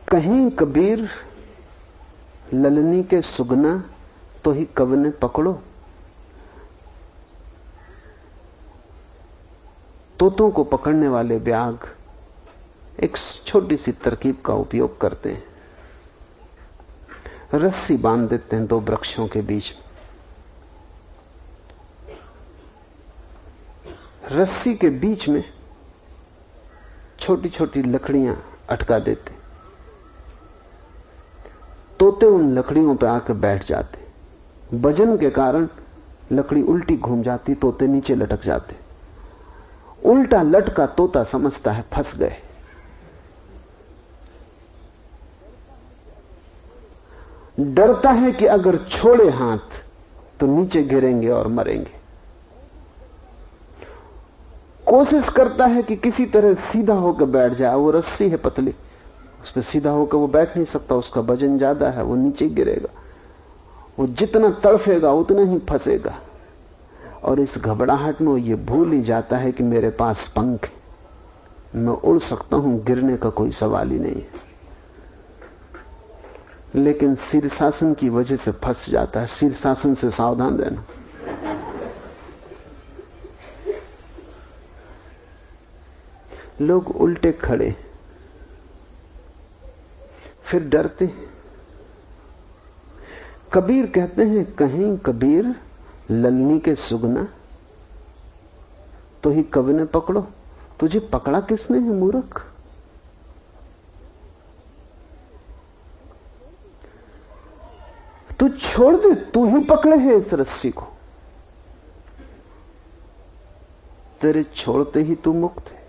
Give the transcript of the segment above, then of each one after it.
कहीं कबीर ललनी के सुगना तो ही कवने पकड़ो। तोतों को पकड़ने वाले व्याघ्र एक छोटी सी तरकीब का उपयोग करते हैं। रस्सी बांध देते हैं दो वृक्षों के बीच में। रस्सी के बीच में छोटी छोटी लकड़ियां अटका देते। तोते उन लकड़ियों पर आकर बैठ जाते। वजन के कारण लकड़ी उल्टी घूम जाती, तोते नीचे लटक जाते। उल्टा लटका तोता समझता है फंस गए। डरता है कि अगर छोड़े हाथ तो नीचे गिरेंगे और मरेंगे। कोशिश करता है कि किसी तरह सीधा होकर बैठ जाए। वो रस्सी है पतली, उस पर सीधा होकर वो बैठ नहीं सकता, उसका वजन ज्यादा है, वो नीचे गिरेगा। वो जितना तड़फेगा उतना ही फंसेगा। और इस घबराहट में वो ये भूल ही जाता है कि मेरे पास पंख है, मैं उड़ सकता हूं, गिरने का कोई सवाल ही नहीं है। लेकिन शीर्षासन की वजह से फंस जाता है। शीर्षासन से सावधान रहना। लोग उल्टे खड़े फिर डरते हैं। कबीर कहते हैं कहीं कबीर ललनी के सुगना तो ही कवने पकड़ो। तुझे पकड़ा किसने है मूर्ख? तू छोड़ दे, तू ही पकड़े है इस रस्सी को। तेरे छोड़ते ही तू मुक्त है।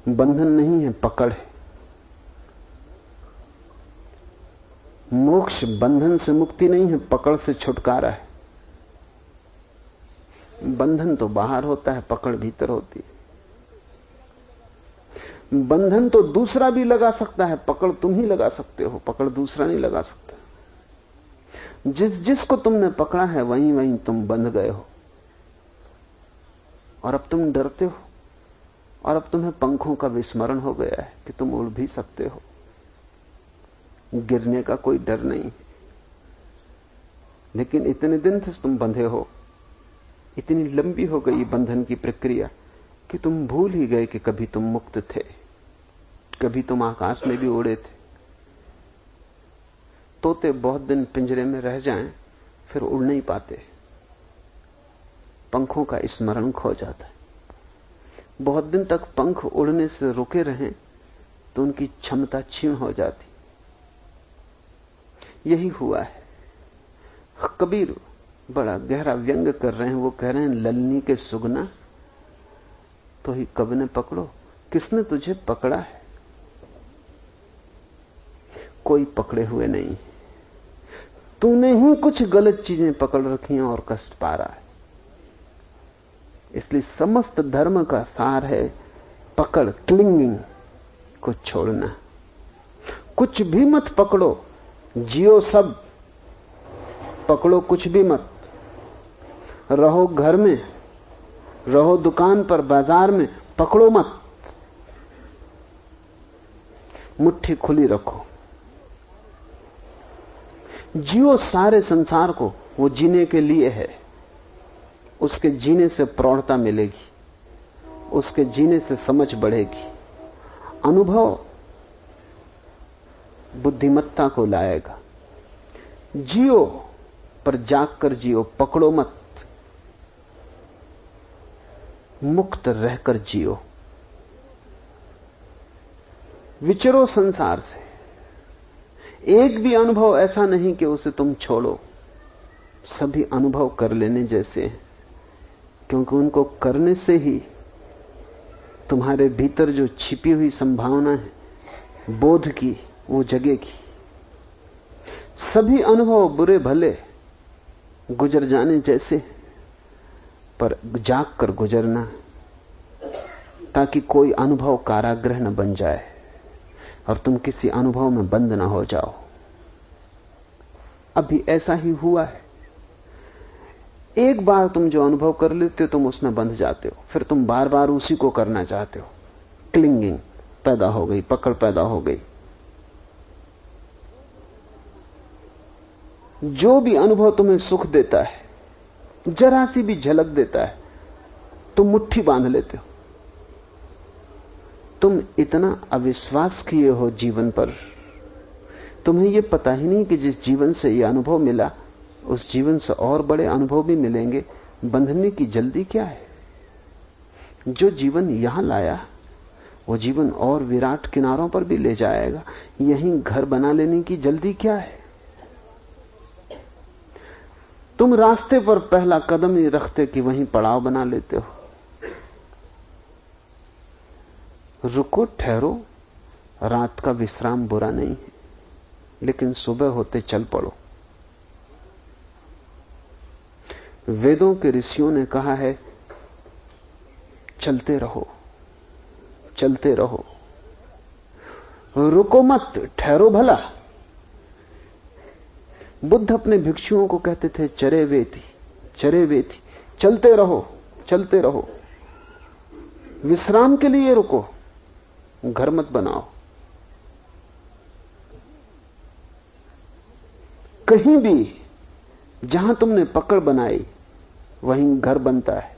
बंधन नहीं है, पकड़ है। मोक्ष बंधन से मुक्ति नहीं है, पकड़ से छुटकारा है। बंधन तो बाहर होता है, पकड़ भीतर होती है। बंधन तो दूसरा भी लगा सकता है, पकड़ तुम ही लगा सकते हो, पकड़ दूसरा नहीं लगा सकता। जिसको तुमने पकड़ा है वहीं वहीं तुम बंध गए हो। और अब तुम डरते हो, और अब तुम्हें पंखों का विस्मरण हो गया है कि तुम उड़ भी सकते हो। गिरने का कोई डर नहीं। लेकिन इतने दिन से तुम बंधे हो, इतनी लंबी हो गई बंधन की प्रक्रिया कि तुम भूल ही गए कि कभी तुम मुक्त थे, कभी तुम आकाश में भी उड़े थे। तोते बहुत दिन पिंजरे में रह जाएं, फिर उड़ नहीं पाते, पंखों का स्मरण खो जाता है। बहुत दिन तक पंख उड़ने से रुके रहें तो उनकी क्षमता क्षीण हो जाती। यही हुआ है। कबीर बड़ा गहरा व्यंग कर रहे हैं। वो कह रहे हैं ललनी के सुगना तो ही कवने पकड़ो। किसने तुझे पकड़ा है? कोई पकड़े हुए नहीं। तूने ही कुछ गलत चीजें पकड़ रखी हैं और कष्ट पा रहा है। इसलिए समस्त धर्म का सार है पकड़, क्लिंगिंग को छोड़ना। कुछ भी मत पकड़ो, जियो सब, पकड़ो कुछ भी मत। रहो घर में, रहो दुकान पर, बाजार में, पकड़ो मत। मुट्ठी खुली रखो। जियो सारे संसार को, वो जीने के लिए है। उसके जीने से प्रौढ़ता मिलेगी, उसके जीने से समझ बढ़ेगी। अनुभव बुद्धिमत्ता को लाएगा। जियो पर जाग कर जियो, पकड़ो मत। मुक्त रहकर जियो। विचरो संसार से। एक भी अनुभव ऐसा नहीं कि उसे तुम छोड़ो। सभी अनुभव कर लेने जैसे हैं, क्योंकि उनको करने से ही तुम्हारे भीतर जो छिपी हुई संभावना है बोध की, वो जगेगी। सभी अनुभव बुरे भले गुजर जाने जैसे, पर जाग कर गुजरना, ताकि कोई अनुभव कारागृह न बन जाए और तुम किसी अनुभव में बंद ना हो जाओ। अभी ऐसा ही हुआ है। एक बार तुम जो अनुभव कर लेते हो तुम उसमें बंध जाते हो, फिर तुम बार बार उसी को करना चाहते हो। क्लिंगिंग, पैदा हो गई, पकड़ पैदा हो गई। जो भी अनुभव तुम्हें सुख देता है, जरा सी भी झलक देता है, तुम मुट्ठी बांध लेते हो। तुम इतना अविश्वास किए हो जीवन पर, तुम्हें यह पता ही नहीं कि जिस जीवन से यह अनुभव मिला उस जीवन से और बड़े अनुभव भी मिलेंगे। बंधने की जल्दी क्या है? जो जीवन यहां लाया वो जीवन और विराट किनारों पर भी ले जाएगा। यहीं घर बना लेने की जल्दी क्या है? तुम रास्ते पर पहला कदम नहीं रखते कि वहीं पड़ाव बना लेते हो। रुको, ठहरो। रात का विश्राम बुरा नहीं है, लेकिन सुबह होते चल पड़ो। वेदों के ऋषियों ने कहा है, चलते रहो, चलते रहो, रुको मत, ठहरो भला। बुद्ध अपने भिक्षुओं को कहते थे, चरे वेति, चरे वेति, चलते रहो, चलते रहो। विश्राम के लिए रुको, घर मत बनाओ। कहीं भी जहां तुमने पकड़ बनाई वहीं घर बनता है,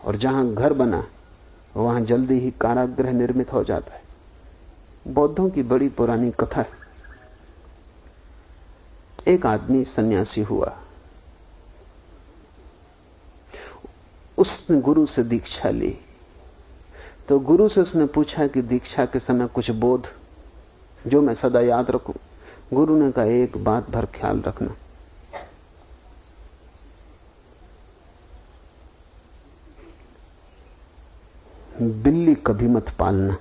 और जहां घर बना वहां जल्दी ही कारागृह निर्मित हो जाता है। बौद्धों की बड़ी पुरानी कथा है। एक आदमी सन्यासी हुआ, उसने गुरु से दीक्षा ली। तो गुरु से उसने पूछा कि दीक्षा के समय कुछ बोध जो मैं सदा याद रखूं। गुरु ने कहा, एक बात भर ख्याल रखना, बिल्ली कभी मत पालना।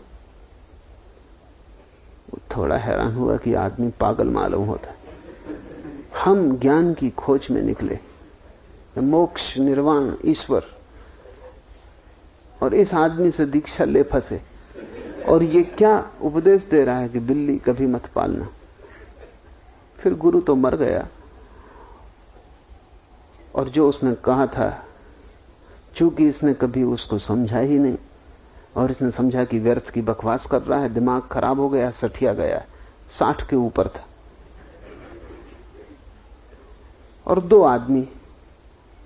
थोड़ा हैरान हुआ कि आदमी पागल मालूम होता है। हम ज्ञान की खोज में निकले, मोक्ष, निर्वाण, ईश्वर, और इस आदमी से दीक्षा ले फंसे। और ये क्या उपदेश दे रहा है कि बिल्ली कभी मत पालना। फिर गुरु तो मर गया, और जो उसने कहा था, चूंकि इसने कभी उसको समझा ही नहीं, और इसने समझा कि व्यर्थ की बकवास कर रहा है, दिमाग खराब हो गया, सठिया गया। 60 के ऊपर था। और 2 आदमी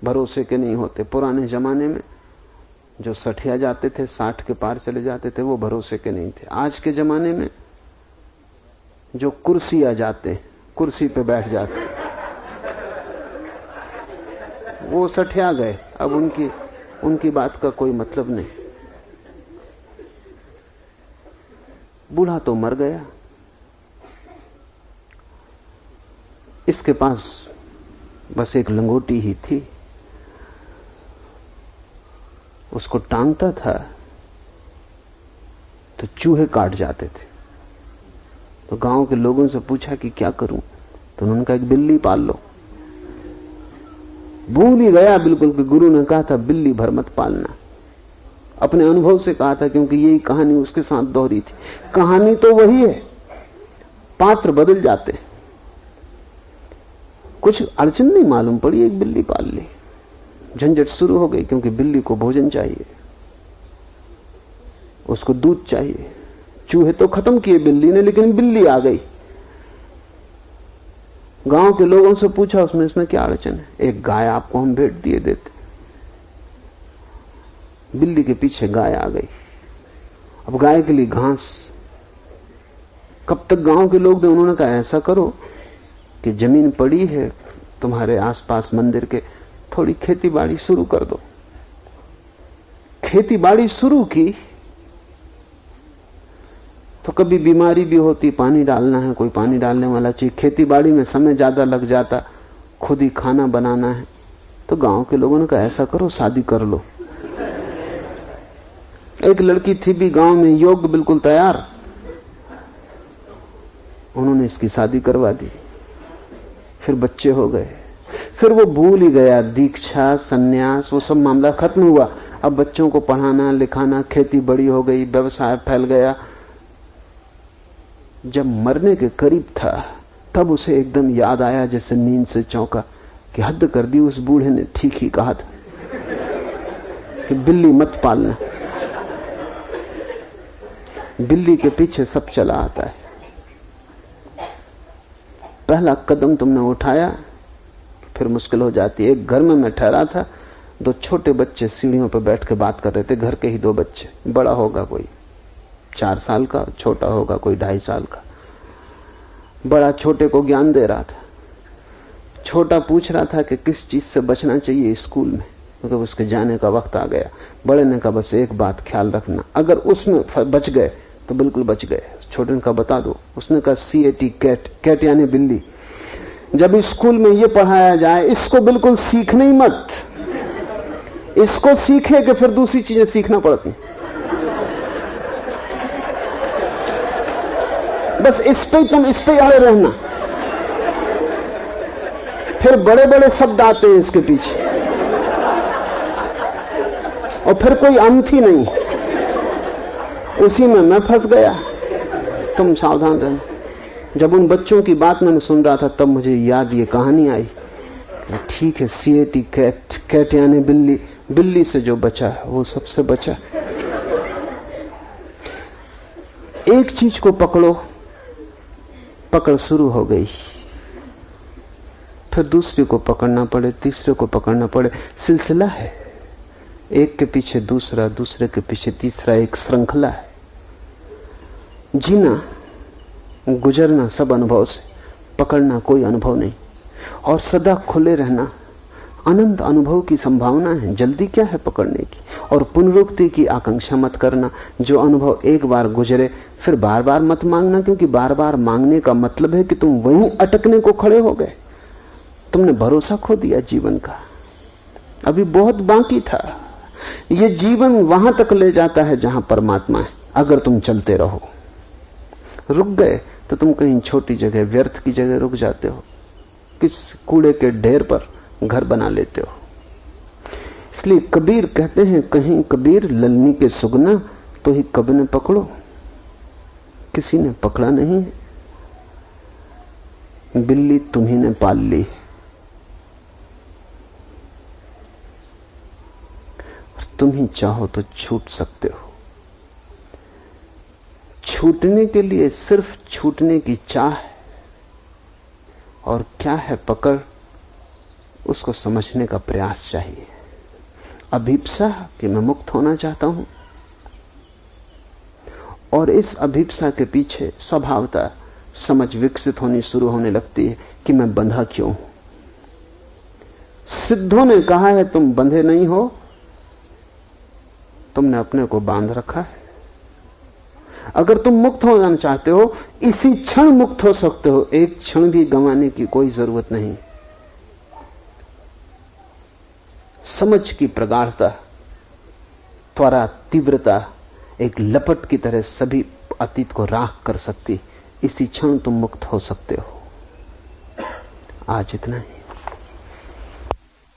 भरोसे के नहीं होते। पुराने जमाने में जो सठिया जाते थे, 60 के पार चले जाते थे, वो भरोसे के नहीं थे। आज के जमाने में जो कुर्सी आ जाते, कुर्सी पे बैठ जाते, वो सठिया गए। अब उनकी बात का कोई मतलब नहीं। बूढ़ा तो मर गया, इसके पास बस एक लंगोटी ही थी। उसको टांगता था तो चूहे काट जाते थे। तो गांव के लोगों से पूछा कि क्या करूं, तो उन्होंने कहा, एक बिल्ली पाल लो। भूल ही गया बिल्कुल कि गुरु ने कहा था बिल्ली भर मत पालना। अपने अनुभव से कहा था, क्योंकि यही कहानी उसके साथ दोहरी थी। कहानी तो वही है, पात्र बदल जाते। कुछ अड़चन नहीं मालूम पड़ी, एक बिल्ली पाल ली, झंझट शुरू हो गई। क्योंकि बिल्ली को भोजन चाहिए, उसको दूध चाहिए। चूहे तो खत्म किए बिल्ली ने, लेकिन बिल्ली आ गई। गांव के लोगों से पूछा, इसमें क्या अड़चन है? एक गाय आपको हम भेंट दिए देते। बिल्ली के पीछे गाय आ गई। अब गाय के लिए घास कब तक गांव के लोग दे? उन्होंने कहा, ऐसा करो कि जमीन पड़ी है तुम्हारे आसपास मंदिर के, थोड़ी खेती बाड़ी शुरू कर दो। खेती बाड़ी शुरू की तो कभी बीमारी भी होती, पानी डालना है, कोई पानी डालने वाला चाहिए। खेती बाड़ी में समय ज्यादा लग जाता, खुद ही खाना बनाना है। तो गांव के लोगों ने कहा, ऐसा करो, शादी कर लो। एक लड़की थी भी गांव में, योग्य, बिल्कुल तैयार। उन्होंने इसकी शादी करवा दी। फिर बच्चे हो गए। फिर वो भूल ही गया दीक्षा, सन्यास, वो सब मामला खत्म हुआ। अब बच्चों को पढ़ाना लिखाना, खेती बड़ी हो गई, व्यवसाय फैल गया। जब मरने के करीब था तब उसे एकदम याद आया, जैसे नींद से चौंका, कि हद कर दी, उस बूढ़े ने ठीक ही कहा था कि बिल्ली मत पालना। बिल्ली के पीछे सब चला आता है। पहला कदम तुमने उठाया फिर मुश्किल हो जाती है। एक घर में मैं ठहरा था, 2 छोटे बच्चे सीढ़ियों पर बैठ के बात कर रहे थे, घर के ही 2 बच्चे। बड़ा होगा कोई 4 साल का, छोटा होगा कोई 2.5 साल का। बड़ा छोटे को ज्ञान दे रहा था। छोटा पूछ रहा था कि किस चीज से बचना चाहिए स्कूल में, क्योंकि उसके जाने का वक्त आ गया। बड़े ने कहा बस एक बात ख्याल रखना, अगर उसमें बच गए तो बिल्कुल बच गए। छोटे ने कहा बता दो। उसने कहा CAT, कैट यानी बिल्ली। जब स्कूल में ये पढ़ाया जाए, इसको बिल्कुल सीखने ही मत। इसको सीखे कि फिर दूसरी चीजें सीखना पड़ती। बस इस पे अड़े रहना। फिर बड़े बड़े शब्द आते हैं इसके पीछे और फिर कोई अंत ही नहीं। उसी में मैं फंस गया। तुम सावधान रहना। जब उन बच्चों की बात मैंने सुन रहा था तब मुझे याद ये कहानी आई। ठीक है, CAT, कैट यानी बिल्ली। बिल्ली से जो बचा है वो सबसे बचा। एक चीज को पकड़ो, पकड़ शुरू हो गई, फिर दूसरे को पकड़ना पड़े, तीसरे को पकड़ना पड़े। सिलसिला है, एक के पीछे दूसरा, दूसरे के पीछे तीसरा, एक श्रृंखला है। जीना, गुजरना सब अनुभव से, पकड़ना कोई अनुभव नहीं। और सदा खुले रहना, अनंत अनुभव की संभावना है। जल्दी क्या है पकड़ने की। और पुनरुक्ति की आकांक्षा मत करना। जो अनुभव एक बार गुजरे फिर बार बार मत मांगना, क्योंकि बार बार मांगने का मतलब है कि तुम वहीं अटकने को खड़े हो गए। तुमने भरोसा खो दिया जीवन का। अभी बहुत बाकी था। ये जीवन वहां तक ले जाता है जहां परमात्मा है, अगर तुम चलते रहो। रुक गए तो तुम कहीं छोटी जगह, व्यर्थ की जगह रुक जाते हो, किस कूड़े के ढेर पर घर बना लेते हो। इसलिए कबीर कहते हैं, कहीं कबीर ललनी के सुगना तो ही कब ने पकड़ो। किसी ने पकड़ा नहीं, बिल्ली तुम्ही ने पाल ली। तुम ही चाहो तो छूट सकते हो। छूटने के लिए सिर्फ छूटने की चाह है, और क्या है पकड़, उसको समझने का प्रयास चाहिए। अभिप्सा कि मैं मुक्त होना चाहता हूं, और इस अभिप्सा के पीछे स्वभावतः समझ विकसित होनी शुरू होने लगती है कि मैं बंधा क्यों हूं। सिद्धों ने कहा है तुम बंधे नहीं हो, तुमने अपने को बांध रखा है। अगर तुम मुक्त हो जाना चाहते हो, इसी क्षण मुक्त हो सकते हो। एक क्षण भी गंवाने की कोई जरूरत नहीं। समझ की प्रगाढ़ता, त्वरा, तीव्रता एक लपट की तरह सभी अतीत को राख कर सकती। इसी क्षण तुम मुक्त हो सकते हो। आज इतना ही।